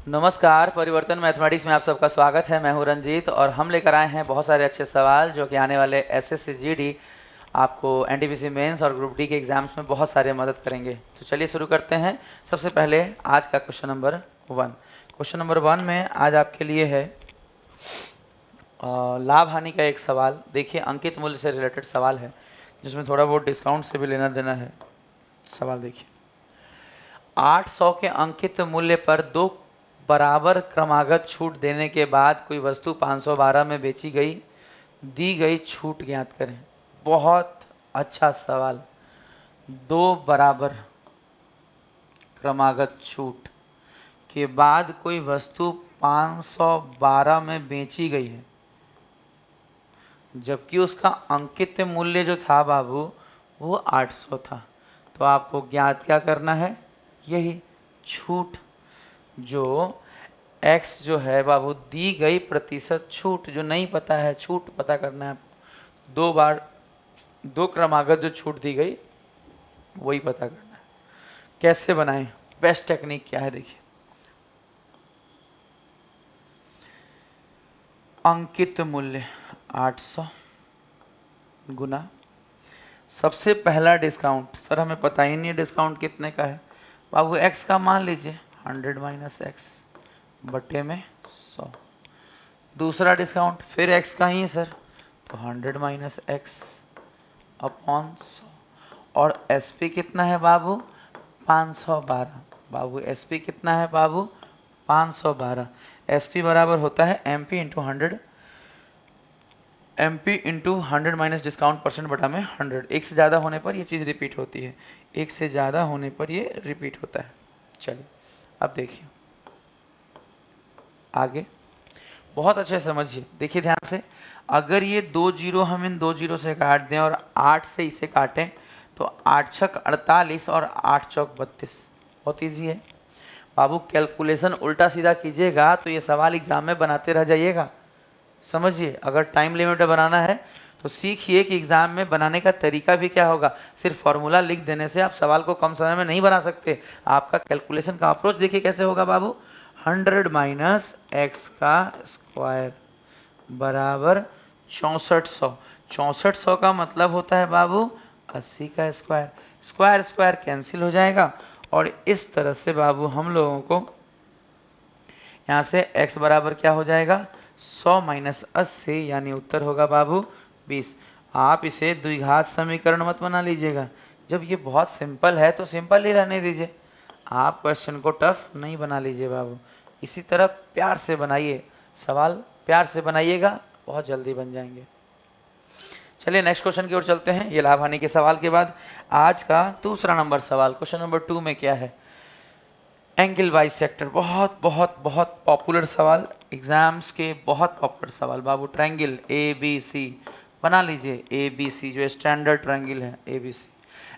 नमस्कार, परिवर्तन मैथमेटिक्स में आप सबका स्वागत है। मैं हूं रंजीत और हम लेकर आए हैं बहुत सारे अच्छे सवाल जो कि आने वाले एसएससी जीडी आपको एनटीपीसी मेंस और ग्रुप डी के एग्जाम्स में बहुत सारे मदद करेंगे। तो चलिए शुरू करते हैं। सबसे पहले आज का क्वेश्चन नंबर 1। क्वेश्चन नंबर 1 में आज आपके लिए है लाभ हानि का एक सवाल। देखिए, अंकित मूल्य से रिलेटेड सवाल है जिसमें थोड़ा बहुत डिस्काउंट से भी लेना देना है। सवाल देखिए, 800 के अंकित मूल्य पर 2 बराबर क्रमागत छूट देने के बाद कोई वस्तु 512 में बेची गई, दी गई छूट ज्ञात करें। बहुत अच्छा सवाल। 2 बराबर क्रमागत छूट के बाद कोई वस्तु 512 में बेची गई है, जबकि उसका अंकित मूल्य जो था बाबू वो 800 था। तो आपको ज्ञात क्या करना है? यही छूट, जो x जो है बाबू दी गई प्रतिशत छूट, जो नहीं पता है छूट पता करना है आपको। 2 बार 2 क्रमागत जो छूट दी गई वही पता करना है। कैसे बनाएं? बेस्ट टेक्निक क्या है देखिए, अंकित मूल्य 800 गुना सबसे पहला डिस्काउंट। सर हमें पता ही नहीं है डिस्काउंट कितने का है बाबू। x का मान लीजिए 100 माइनस एक्स बटे में 100। दूसरा डिस्काउंट फिर x का ही है सर, तो 100 माइनस एक्स अपॉन 100। और SP कितना है बाबू? 512। बाबू SP कितना है बाबू? 512। SP बराबर होता है MP into 100, MP into 100 minus discount percent बटा में 100। एक से ज़्यादा होने पर ये चीज़ रिपीट होती है, एक से ज़्यादा होने पर ये रिपीट होता है। चलिए अब देखिए आगे, बहुत अच्छे समझिए। देखिए ध्यान से, अगर ये 2 जीरो हम इन 2 जीरो से काट दें और 8 से इसे काटें तो 8 छक 48 और 8 चौक 32। बहुत ईजी है बाबू। कैलकुलेशन उल्टा सीधा कीजिएगा तो ये सवाल एग्जाम में बनाते रह जाइएगा। समझिए, अगर टाइम लिमिट बनाना है तो सीखिए कि एग्जाम में बनाने का तरीका भी क्या होगा। सिर्फ फॉर्मूला लिख देने से आप सवाल को कम समय में नहीं बना सकते। आपका कैलकुलेशन का अप्रोच देखिए कैसे होगा बाबू। 100 माइनस एक्स का स्क्वायर बराबर 6400। 6400 का मतलब होता है बाबू 80 का स्क्वायर। स्क्वायर स्क्वायर कैंसिल हो जाएगा और इस तरह से बाबू हम लोगों को यहाँ से x बराबर क्या हो जाएगा? 100 माइनस 80, यानी उत्तर होगा बाबू 20। आप इसे द्विघात समीकरण मत बना लीजिएगा। जब ये बहुत सिंपल है तो सिंपल ही रहने दीजिए, आप क्वेश्चन को टफ नहीं बना लीजिए बाबू। इसी तरह प्यार से बनाइए सवाल, प्यार से बनाइएगा, बहुत जल्दी बन जाएंगे। चलिए नेक्स्ट क्वेश्चन की ओर चलते हैं। ये लाभ हानि के सवाल के बाद आज का दूसरा नंबर सवाल, क्वेश्चन नंबर 2 में क्या है? Angle bisector. बहुत बहुत बहुत पॉपुलर सवाल, एग्जाम्स के बहुत पॉपुलर सवाल बाबू। ट्रायंगल ABC बना लीजिए, ABC जो स्टैंडर्ड ट्रायंगल है ABC।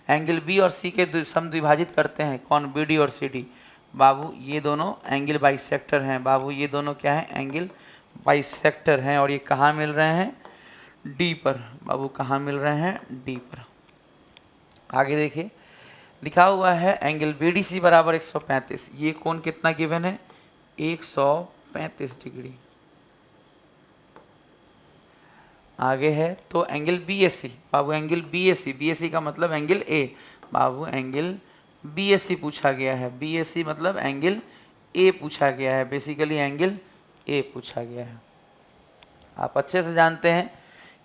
एंगल B और C के समद्विभाजित करते हैं कौन? BD और CD। बाबू ये दोनों एंगल बाइसेक्टर हैं बाबू। ये दोनों क्या है? एंगल बाइसेक्टर हैं। और ये कहाँ मिल रहे हैं? D पर बाबू। कहाँ मिल रहे हैं? D पर। आगे देखिए, लिखा हुआ है एंगल BDC बराबर 135। ये कोण कितना गिवन है? 135 डिग्री। आगे है तो एंगल BAC बाबू। एंगल BAC का मतलब angle A Babu. Angle BAC पूछा गया है, BAC मतलब एंगल A पूछा गया है, बेसिकली एंगल A पूछा गया है। आप अच्छे से जानते हैं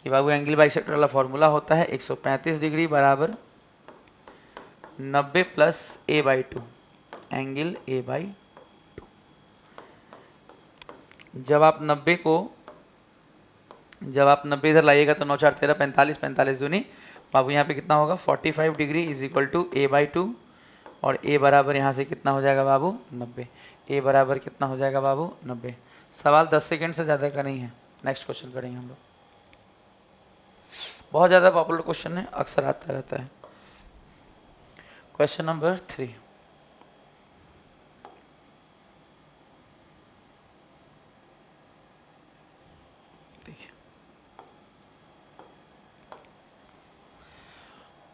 कि बाबू एंगल बाइसेक्टर वाला फॉर्मूला होता है 135 डिग्री बराबर 90 प्लस A/2, एंगल A/2। जब आप 90 इधर लाइएगा तो 9 4 13 45, 45 दूनी बाबू यहाँ पे कितना होगा? 45 degree is equal to A/2। और A बराबर यहाँ से कितना हो जाएगा बाबू? 90। A बराबर कितना हो जाएगा बाबू? 90। सवाल 10 सेकेंड से ज़्यादा का नहीं है। नेक्स्ट क्वेश्चन करेंगे हम लोग। बहुत ज़्यादा पॉपुलर क्वेश्चन है, अक्सर आता रहता है। Question number 3।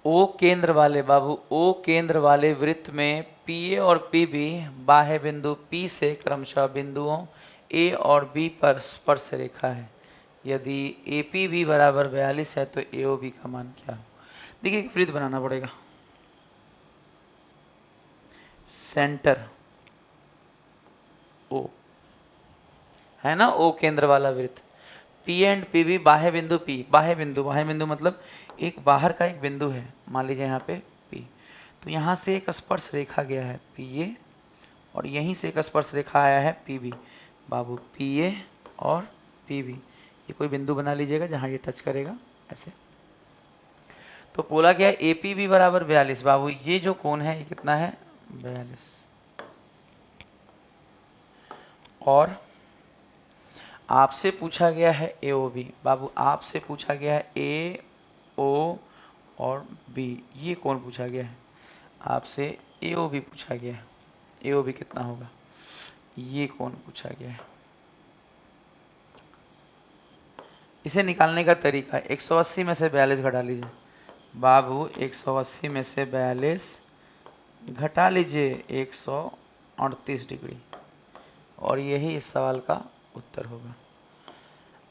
ओ केंद्र वाले बाबू, ओ केंद्र वाले वृत्त में पी ए और पी बी बाह्य बिंदु पी से क्रमशः बिंदुओं ए और बी पर स्पर्श रेखा है। यदि ए पी बी बराबर 42 है तो ए ओ बी का मान क्या हो? देखिए एक वृत्त बनाना पड़ेगा। सेंटर ओ है ना, ओ केंद्र वाला वृत्त, पी एंड पी बी बाह्य बिंदु पी, बाह्य बिंदु मतलब एक बाहर का एक बिंदु है, मान लीजिए यहाँ पे पी, तो यहाँ से एक स्पर्श रेखा गया है पी ए और यहीं से एक स्पर्श रेखा आया है पी बी। बाबू पी ए और पी बी, ये कोई बिंदु बना लीजिएगा जहाँ ये टच करेगा ऐसे। तो बोला गया ए पी बी बराबर 42। बाबू ये जो कोण है ये कितना है? 42। और आपसे पूछा गया है ए ओ बी। बाबू आपसे पूछा गया है ए ओ और बी, ये कौन पूछा गया है? आपसे ए ओ बी पूछा गया है। ए ओ बी कितना होगा? ये कौन पूछा गया है? इसे निकालने का तरीका है 180 में से 42 घटा लीजिए। बाबू 180 में से 42 घटा लीजिए 138 डिग्री, और यही इस सवाल का उत्तर होगा।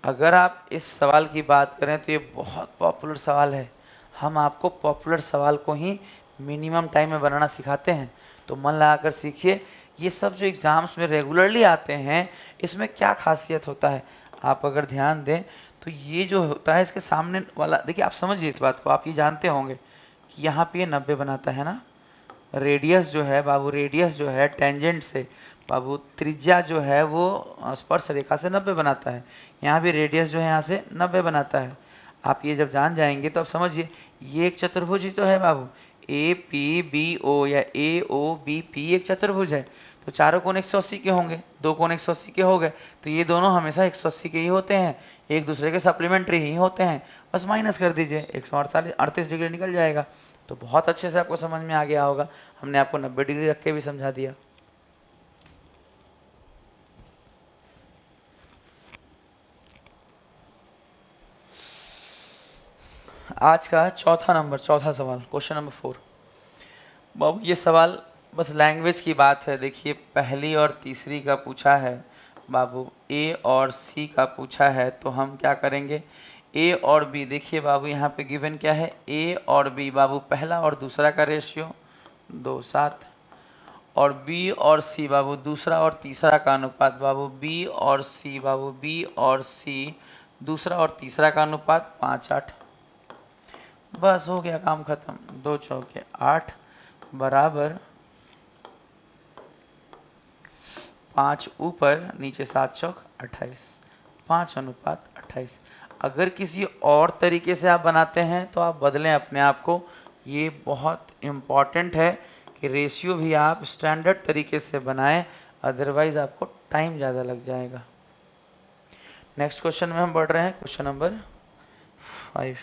अगर आप इस सवाल की बात करें तो ये बहुत पॉपुलर सवाल है। हम आपको पॉपुलर सवाल को ही मिनिमम टाइम में बनाना सिखाते हैं, तो मन लगाकर सीखिए। ये सब जो एग्ज़ाम्स में रेगुलरली आते हैं, इसमें क्या खासियत होता है आप अगर ध्यान दें तो ये जो होता है इसके सामने वाला, देखिए आप समझिए इस बात को, आप ये जानते होंगे कि यहाँ पे ये 90 बनाता है ना। रेडियस जो है बाबू, रेडियस जो है टेंजेंट से, बाबू त्रिज्या जो है वो स्पर्श रेखा से 90 बनाता है। यहाँ भी रेडियस जो है यहाँ से 90 बनाता है। आप ये जब जान जाएंगे तो आप समझिए ये एक चतुर्भुज ही तो है बाबू। ए पी बी ओ या ए ओ बी पी एक चतुर्भुज है, तो चारों कोण 180 के होंगे, दो कोण 180 के हो गए, तो ये दोनों हमेशा 180 के ही होते हैं, एक दूसरे के सप्लीमेंट्री ही होते हैं। बस माइनस कर दीजिए, 138 डिग्री निकल जाएगा। तो बहुत अच्छे से आपको समझ में आ गया होगा। हमने आपको 90 डिग्री रख के भी समझा दिया। आज का चौथा सवाल, क्वेश्चन नंबर 4। बाबू ये सवाल बस लैंग्वेज की बात है। देखिए पहली और तीसरी का पूछा है बाबू, ए और सी का पूछा है, तो हम क्या करेंगे? ए और बी, देखिए बाबू यहाँ पे गिवन क्या है? ए और बी बाबू पहला और दूसरा का रेशियो 2:7, और बी और सी बाबू दूसरा और तीसरा का अनुपात। बाबू बी और सी, बाबू बी और सी दूसरा और तीसरा का अनुपात 5:8। बस हो गया काम खत्म। 2 चौके 8 बराबर 5 ऊपर नीचे 7 चौक 28, 5:28। अगर किसी और तरीके से आप बनाते हैं तो आप बदलें अपने आप को। ये बहुत इम्पॉर्टेंट है कि रेशियो भी आप स्टैंडर्ड तरीके से बनाएं, अदरवाइज आपको टाइम ज़्यादा लग जाएगा। नेक्स्ट क्वेश्चन में हम बढ़ रहे हैं, क्वेश्चन नंबर 5।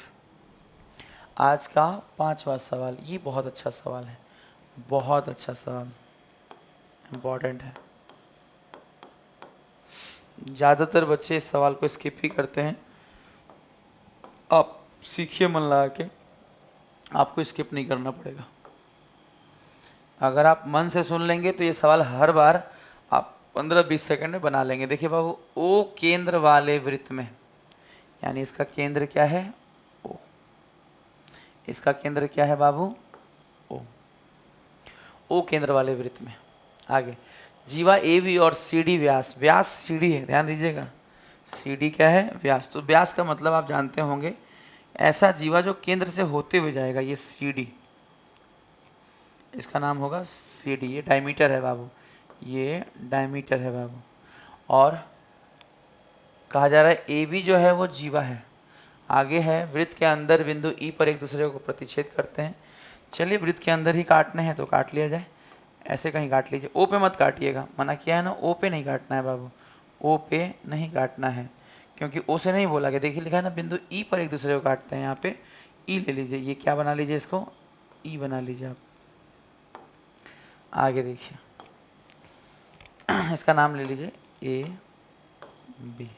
आज का 5वां सवाल, ये बहुत अच्छा सवाल है, बहुत अच्छा सवाल, इम्पॉर्टेंट है। ज़्यादातर बच्चे इस सवाल को स्किप ही करते हैं। आप सीखिए मन लगा के, आपको स्किप नहीं करना पड़ेगा। अगर आप मन से सुन लेंगे तो ये सवाल हर बार आप 15-20 सेकंड में बना लेंगे। देखिए बाबू, ओ केंद्र वाले वृत्त में, यानी इसका केंद्र क्या है? ओ। इसका केंद्र क्या है बाबू? ओ। ओ केंद्र वाले वृत्त में आगे जीवा ए बी और सी डी व्यास, व्यास सी डी है, ध्यान दीजिएगा। सी डी क्या है? व्यास। तो व्यास का मतलब आप जानते होंगे, ऐसा जीवा जो केंद्र से होते हुए जाएगा, ये सी डी, इसका नाम होगा सी डी। ये डायमीटर है बाबू, ये डायमीटर है बाबू। और कहा जा रहा है ए बी जो है वो जीवा है। आगे है वृत्त के अंदर बिंदु ई पर एक दूसरे को प्रतिच्छेद करते हैं। चलिए वृत्त के अंदर ही काटने हैं तो काट लिया जाए, ऐसे कहीं काट लीजिए। ओ पे मत काटिएगा, मना किया है ना, ओ पे नहीं काटना है बाबू, ओ पे नहीं काटना है, क्योंकि ओ से नहीं बोला गया। देखिए लिखा है ना, बिंदु ई पर एक दूसरे को काटते हैं। यहाँ पे ई ले लीजिए, ये क्या बना लीजिए, इसको ई बना लीजिए आप। आगे देखिए इसका नाम ले लीजिए ए बी।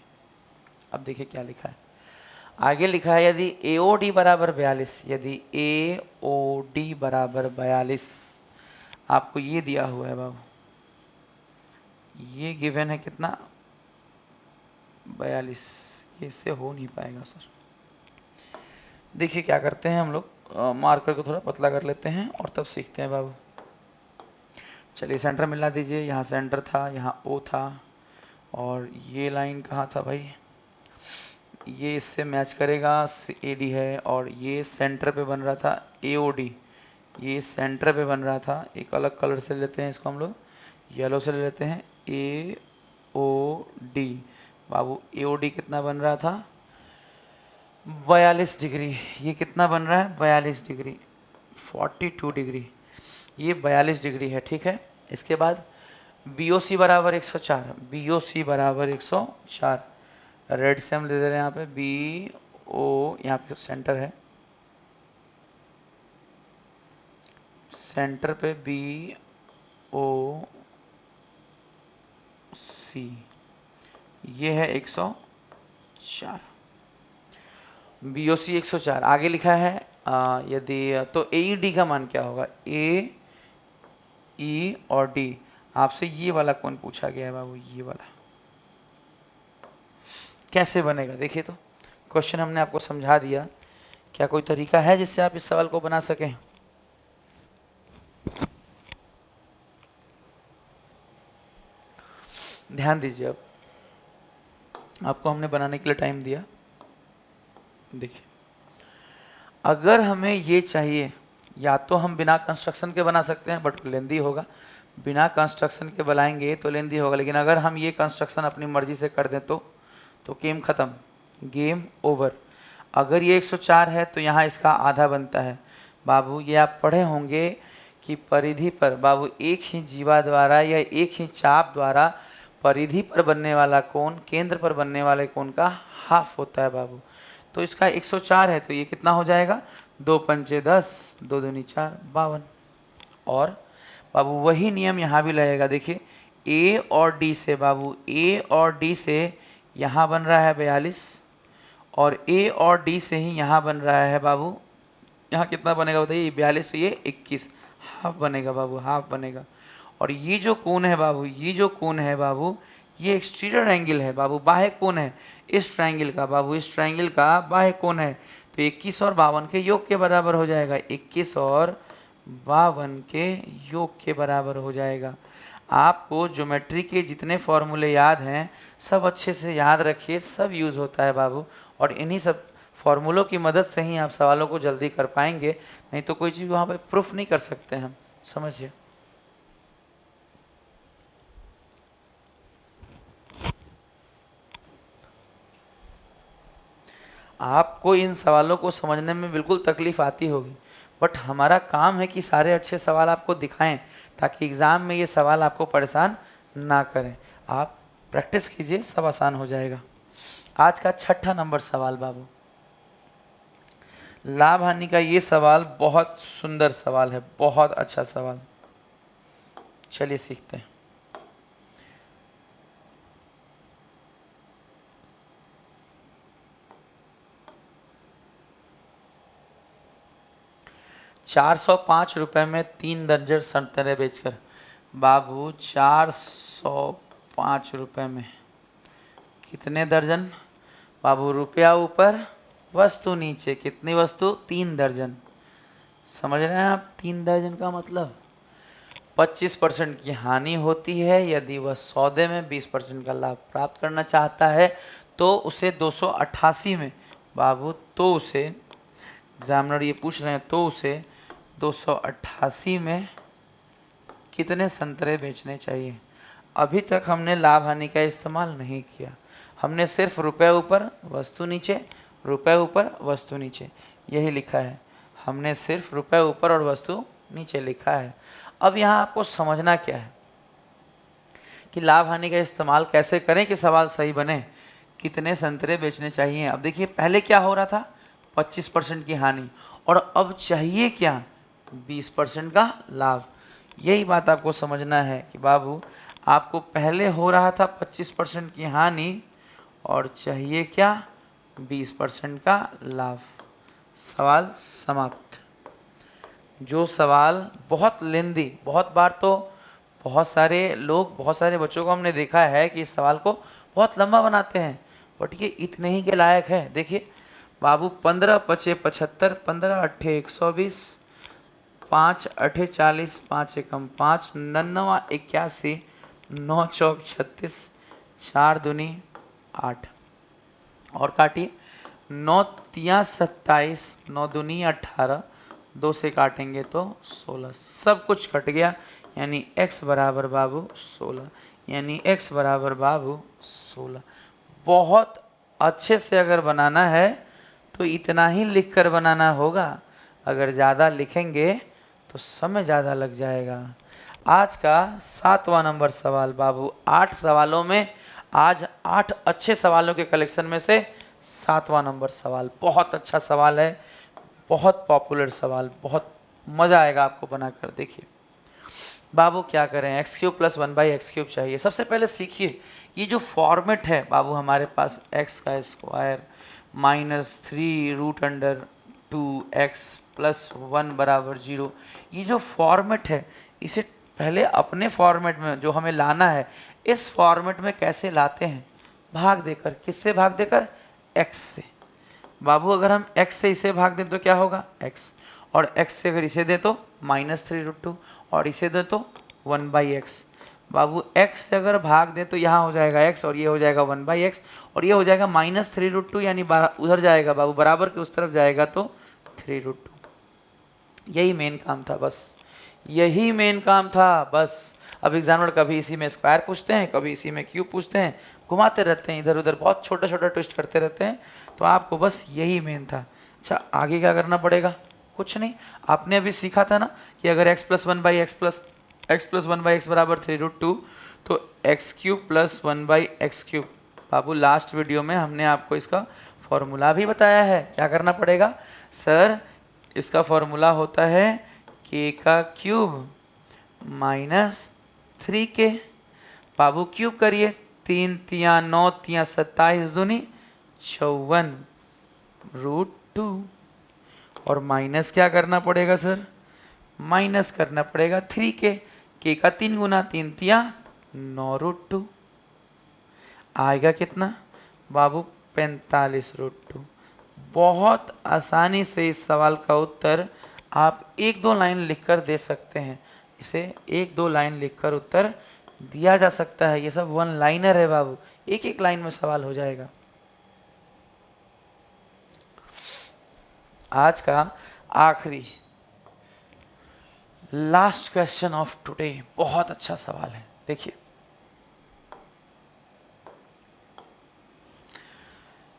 अब देखिए क्या लिखा है, आगे लिखा है यदि AOD बराबर 42, यदि AOD बराबर 42, आपको ये दिया हुआ है बाबू, ये गिवन है कितना 42, ये इससे हो नहीं पाएगा सर। देखिए क्या करते हैं हम लोग, मार्कर को थोड़ा पतला कर लेते हैं और तब सीखते हैं बाबू। चलिए सेंटर मिला दीजिए, यहाँ सेंटर था, यहाँ O था, और ये लाइन कहाँ था भाई, ये इससे मैच करेगा, AD है, और ये सेंटर पे बन रहा था AOD, ये सेंटर पे बन रहा था। एक अलग कलर से लेते हैं इसको हम लोग, येलो से ले लेते हैं, AOD बाबू। AOD कितना बन रहा था 42 डिग्री, ये कितना बन रहा है 42 डिग्री, 42 डिग्री, ये 42 डिग्री है, ठीक है। इसके बाद BOC बराबर 104, BOC बराबर 104, रेड से हम ले दे रहे हैं यहाँ पे BO, यहाँ पे सेंटर है, सेंटर पे BOC, ये है 104, BOC 104। आगे लिखा है यदि तो AED का मान क्या होगा, A, E और D। आपसे ये वाला कौन पूछा गया है बाबू, ये वाला कैसे बनेगा, देखिए तो क्वेश्चन हमने आपको समझा दिया। क्या कोई तरीका है जिससे आप इस सवाल को बना सकें? ध्यान दीजिए, अब आपको हमने बनाने के लिए टाइम दिया। देखिए अगर हमें ये चाहिए, या तो हम बिना कंस्ट्रक्शन के बना सकते हैं बट लेंदी होगा, बिना कंस्ट्रक्शन के बनाएंगे तो लेंदी होगा, लेकिन अगर हम ये कंस्ट्रक्शन अपनी मर्जी से कर दें तो गेम ख़त्म, गेम ओवर। अगर ये 104 है तो यहाँ इसका आधा बनता है बाबू। ये आप पढ़े होंगे कि परिधि पर बाबू एक ही जीवा द्वारा या एक ही चाप द्वारा परिधि पर बनने वाला कोण केंद्र पर बनने वाले कोण का हाफ होता है बाबू। तो इसका 104 है तो ये कितना हो जाएगा, 2 पंचे 10, 2 दूनी 4, 52। और बाबू वही नियम यहाँ भी लगेगा। देखिए A और D से बाबू, A और D से यहाँ बन रहा है 42, और A और D से ही यहाँ बन रहा है बाबू, यहाँ कितना बनेगा बताइए, 42 तो ये 21, हाफ बनेगा बाबू, हाफ बनेगा। और ये जो कोण है बाबू, ये जो कोण है बाबू, ये एक्सटीरियर एंगल है बाबू, बाह्य कोण है इस ट्रायंगल का बाबू, इस ट्रायंगल का बाह्य कोण है। तो 21 और 52 के योग के बराबर हो जाएगा, 21 और 52 के योग के बराबर हो जाएगा। आपको ज्योमेट्री के जितने फॉर्मूले याद हैं सब अच्छे से याद रखिए, सब यूज़ होता है बाबू, और इन्हीं सब फॉर्मूलों की मदद से ही आप सवालों को जल्दी कर पाएंगे, नहीं तो कोई चीज़ वहाँ पे प्रूफ नहीं कर सकते हम, समझिए। आपको इन सवालों को समझने में बिल्कुल तकलीफ आती होगी, बट हमारा काम है कि सारे अच्छे सवाल आपको दिखाएं ताकि एग्ज़ाम में ये सवाल आपको परेशान ना करें। आप प्रैक्टिस कीजिए, सब आसान हो जाएगा। आज का 6ठा नंबर सवाल बाबू, लाभ हानि का ये सवाल बहुत सुंदर सवाल है, बहुत अच्छा सवाल। चलिए सीखते हैं। ₹405 में 3 दर्जन संतरे बेचकर बाबू, ₹405 में कितने दर्जन बाबू, रुपया ऊपर वस्तु नीचे, कितनी वस्तु, 3 दर्जन। समझ रहे हैं आप 3 दर्जन का मतलब? 25% की हानि होती है यदि वह सौदे में 20% का लाभ प्राप्त करना चाहता है, तो उसे 288 में बाबू, तो उसे एग्जामिनर ये पूछ रहे हैं, तो उसे 288 में कितने संतरे बेचने चाहिए। अभी तक हमने लाभ हानि का इस्तेमाल नहीं किया, हमने सिर्फ रुपए ऊपर वस्तु नीचे, रुपए ऊपर वस्तु नीचे यही लिखा है। हमने सिर्फ रुपए ऊपर और वस्तु नीचे लिखा है। अब यहाँ आपको समझना क्या है कि लाभ हानि का इस्तेमाल कैसे करें कि सवाल सही बने। कितने संतरे बेचने चाहिए। अब देखिए पहले क्या हो रहा था, 25% की हानि, और अब चाहिए क्या, 20% का लाभ। यही बात आपको समझना है कि बाबू आपको पहले हो रहा था 25% की हानि और चाहिए क्या, 20% का लाभ। सवाल समाप्त। जो सवाल बहुत लेंदी, बहुत बार तो बहुत सारे लोग, बहुत सारे बच्चों को हमने देखा है कि इस सवाल को बहुत लंबा बनाते हैं, बट ये इतने ही के लायक है। देखिए बाबू, 15 पचे 75, 15 अट्ठे 120, 5 अठे 40, 5 एकम 5, 99 81, 9 चौक 36, 4 दूनी 8 और काटिए। 9 तिया 27, 9 दूनी 18, 2 से काटेंगे तो 16, सब कुछ कट गया, यानी x बराबर बाबू 16, यानी x बराबर बाबू 16। बहुत अच्छे से अगर बनाना है तो इतना ही लिख कर बनाना होगा, अगर ज़्यादा लिखेंगे तो समय ज़्यादा लग जाएगा। आज का 7वां नंबर सवाल बाबू, 8 सवालों में आज 8 अच्छे सवालों के कलेक्शन में से 7वां नंबर सवाल। बहुत अच्छा सवाल है, बहुत पॉपुलर सवाल, बहुत मज़ा आएगा आपको बनाकर। देखिए बाबू क्या करें, x³ + 1/x³ चाहिए। सबसे पहले सीखिए ये जो फॉर्मेट है बाबू हमारे पास, x² -3√2x + 1 = 0, ये जो फॉर्मेट है इसे पहले अपने फॉर्मेट में जो हमें लाना है, इस फॉर्मेट में कैसे लाते हैं, भाग देकर। किससे भाग देकर? x से। बाबू अगर हम x से इसे भाग दें तो क्या होगा? x, और x से अगर इसे दें तो -3√2, और इसे दें तो 1/x। बाबू x से अगर भाग दें तो यहाँ हो जाएगा x, और ये हो जाएगा 1/x, और ये हो जाएगा -3√2, यानी उधर जाएगा बाबू, बराबर के उस तरफ जाएगा तो 3√2। यही मेन काम था, बस यही मेन काम था बस। अब एग्जामिनर कभी इसी में स्क्वायर पूछते हैं, कभी इसी में क्यूब पूछते हैं, घुमाते रहते हैं इधर उधर, बहुत छोटा छोटा ट्विस्ट करते रहते हैं, तो आपको बस यही मेन था। अच्छा आगे क्या करना पड़ेगा? कुछ नहीं, आपने अभी सीखा था ना कि अगर x + 1/x + 1/x बराबर 3√2, तो x³ + 1/x³। बाबू लास्ट वीडियो में हमने आपको इसका फॉर्मूला भी बताया है। क्या करना पड़ेगा? सर इसका फॉर्मूला होता है k³ - 3k। बाबू क्यूब करिए, 3 तिया 9 तिया 27 दूनी 54√2, और माइनस क्या करना पड़ेगा सर? माइनस करना पड़ेगा 3k, k का 3 गुना, 3 तिया 9√2, आएगा कितना बाबू? 45√2। बहुत आसानी से इस सवाल का उत्तर आप 1-2 लाइन लिखकर दे सकते हैं। इसे 1-2 लाइन लिखकर उत्तर दिया जा सकता है। ये सब 1 लाइनर है बाबू, एक एक लाइन में सवाल हो जाएगा। आज का आखिरी लास्ट क्वेश्चन ऑफ टुडे, बहुत अच्छा सवाल है। देखिए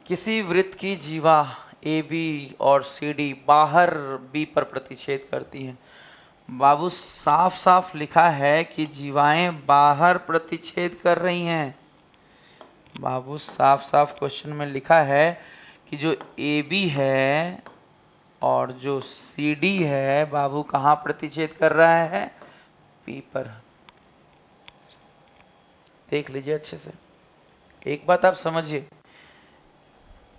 किसी वृत्त की जीवा AB और CD बाहर B पर प्रतिच्छेद करती हैं। बाबू साफ साफ लिखा है कि जीवाएं बाहर प्रतिच्छेद कर रही हैं। बाबू साफ साफ क्वेश्चन में लिखा है कि जो AB है और जो CD है बाबू कहाँ प्रतिच्छेद कर रहा है? P पर। देख लीजिए अच्छे से, एक बात आप समझिए,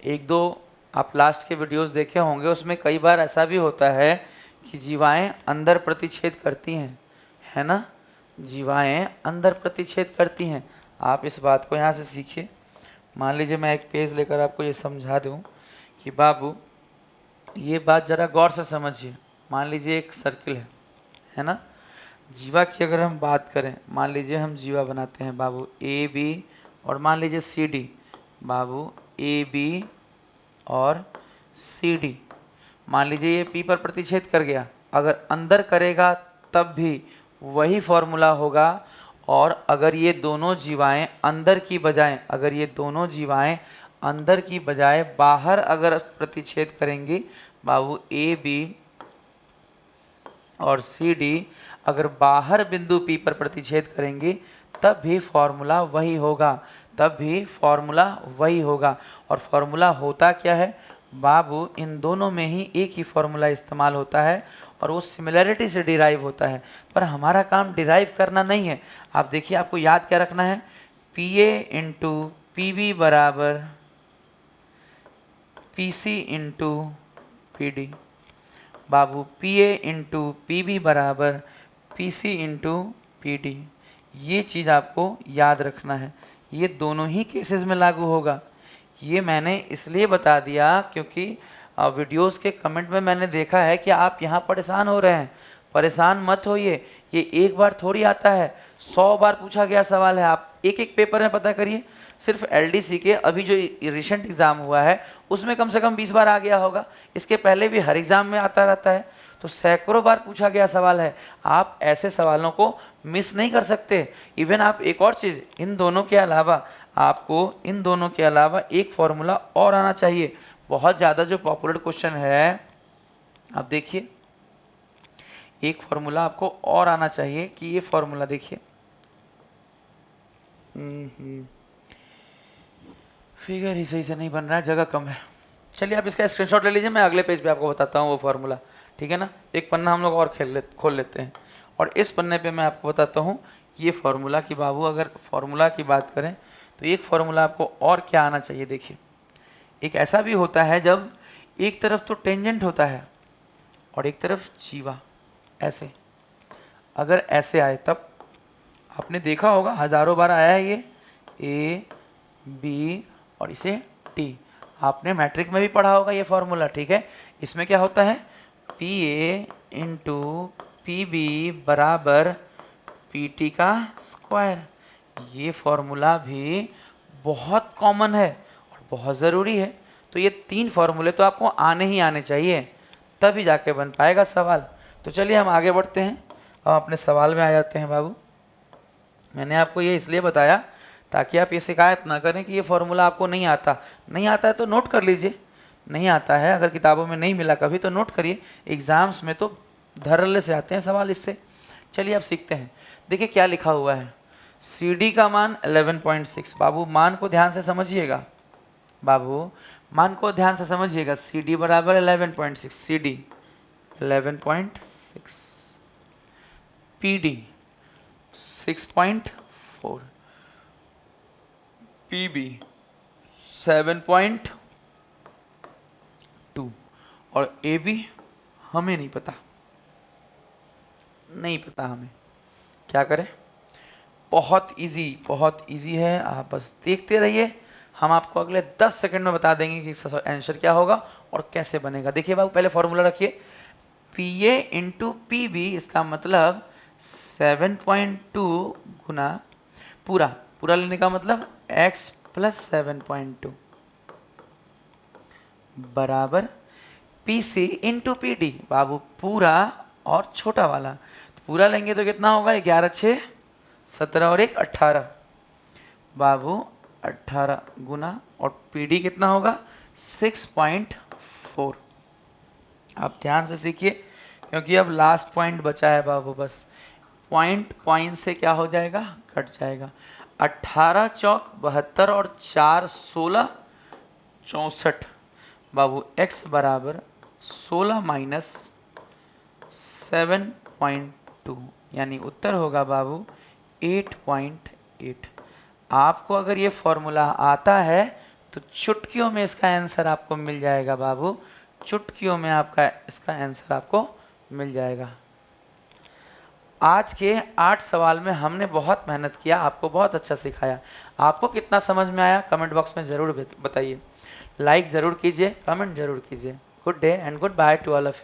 1-2 आप लास्ट के वीडियोस देखे होंगे, उसमें कई बार ऐसा भी होता है कि जीवाएं अंदर प्रतिच्छेद करती हैं, है ना? जीवाएं अंदर प्रतिच्छेद करती हैं। आप इस बात को यहाँ से सीखिए। मान लीजिए मैं एक पेज लेकर आपको ये समझा दूँ कि बाबू ये बात ज़रा गौर से समझिए। मान लीजिए एक सर्किल है ना? जीवा की अगर हम बात करें, मान लीजिए हम जीवा बनाते हैं बाबू AB, और मान लीजिए CD। बाबू AB और CD, मान लीजिए ये P पर प्रतिच्छेद कर गया, अगर अंदर करेगा तब भी वही फॉर्मूला होगा, और अगर ये दोनों जीवाएं अंदर की बजाय, अगर ये दोनों जीवाएं अंदर की बजाय बाहर अगर प्रतिच्छेद करेंगी बाबू AB और CD अगर बाहर बिंदु P पर प्रतिच्छेद करेंगी तब भी फॉर्मूला वही होगा, तब भी फॉर्मूला वही होगा। और फॉर्मूला होता क्या है बाबू? इन दोनों में ही एक ही फॉर्मूला इस्तेमाल होता है और वो सिमिलैरिटी से डिराइव होता है, पर हमारा काम डिराइव करना नहीं है। आप देखिए, आपको याद क्या रखना है? PA × PB बराबर PC इंटू PD। बाबू PA इंटू PB बराबर PC इंटू PD। ये चीज़ आपको याद रखना है, ये दोनों ही केसेस में लागू होगा। ये मैंने इसलिए बता दिया क्योंकि वीडियोस के कमेंट में मैंने देखा है कि आप यहाँ परेशान हो रहे हैं। परेशान मत होइए, ये एक बार थोड़ी आता है, 100 बार पूछा गया सवाल है। आप एक एक पेपर में पता करिए, सिर्फ LDC के अभी जो रिसेंट एग्ज़ाम हुआ है उसमें कम से कम 20 बार आ गया होगा। इसके पहले भी हर एग्ज़ाम में आता रहता है, तो सैकड़ों बार पूछा गया सवाल है। आप ऐसे सवालों को मिस नहीं कर सकते। इवन आप एक और चीज़, इन दोनों के अलावा आपको इन दोनों के अलावा एक फॉर्मूला और आना चाहिए। बहुत ज़्यादा जो पॉपुलर क्वेश्चन है, आप देखिए, एक फॉर्मूला आपको और आना चाहिए कि ये फॉर्मूला देखिए, फिगर ही सही से नहीं बन रहा है, जगह कम है। चलिए आप इसका स्क्रीनशॉट ले लीजिए, मैं अगले पेज पे आपको बताता हूँ वो फार्मूला, ठीक है ना। एक पन्ना हम लोग और खोल लेते हैं और इस पन्ने पे मैं आपको बताता हूँ ये फार्मूला कि बाबू अगर फार्मूला की बात करें तो एक फार्मूला आपको और क्या आना चाहिए। देखिए, एक ऐसा भी होता है जब एक तरफ तो टेंजेंट होता है और एक तरफ जीवा, ऐसे अगर ऐसे आए तब आपने देखा होगा, हज़ारों बार आया है ये A B और इसे T। आपने मैट्रिक में भी पढ़ा होगा ये फॉर्मूला, ठीक है। इसमें क्या होता है, PA इंटू PB बराबर PT का स्क्वायर। ये फॉर्मूला भी बहुत कॉमन है और बहुत ज़रूरी है। तो ये 3 फॉर्मूले तो आपको आने ही आने चाहिए, तभी जाके बन पाएगा सवाल। तो चलिए हम आगे बढ़ते हैं, अब अपने सवाल में आ जाते हैं। बाबू मैंने आपको ये इसलिए बताया ताकि आप ये शिकायत ना करें कि ये फॉर्मूला आपको नहीं आता। नहीं आता है तो नोट कर लीजिए, नहीं आता है अगर किताबों में नहीं मिला कभी तो नोट करिए, एग्जाम्स में तो धड़ल्ले से आते हैं सवाल इससे। चलिए अब सीखते हैं। देखिए क्या लिखा हुआ है, CD का मान 11.6। बाबू मान को ध्यान से समझिएगा, बाबू मान को ध्यान से समझिएगा। CD बराबर 11.6, CD 11.6, PD 6.4, PB 7.2 और AB हमें नहीं पता, नहीं पता हमें। क्या करें, बहुत इजी है, आप बस देखते रहिए। हम आपको अगले 10 सेकंड में बता देंगे कि इसका आंसर क्या होगा और कैसे बनेगा। देखिए बाबू पहले फॉर्मूला रखिए, PA इंटू PB, इसका मतलब 7.2 गुना पूरा लेने का मतलब x प्लस 7.2 बराबर PC इंटू PD। बाबू पूरा और छोटा वाला, तो पूरा लेंगे तो कितना होगा, 11 6 17 और 1 18। बाबू 18 गुना और PD कितना होगा 6.4। आप ध्यान से सीखिए क्योंकि अब लास्ट पॉइंट बचा है बाबू, बस पॉइंट से क्या हो जाएगा, कट जाएगा। 18 चौक 72 और 4 16 64। बाबू x बराबर 16 माइनस 7.2 यानी उत्तर होगा बाबू 8.8। आपको अगर ये फॉर्मूला आता है तो चुटकियों में इसका आंसर आपको मिल जाएगा बाबू, चुटकियों में आपका इसका आंसर आपको मिल जाएगा। आज के 8 सवाल में हमने बहुत मेहनत किया, आपको बहुत अच्छा सिखाया। आपको कितना समझ में आया कमेंट बॉक्स में ज़रूर बताइए, लाइक ज़रूर कीजिए, कमेंट ज़रूर कीजिए। Good day and good by two all of you.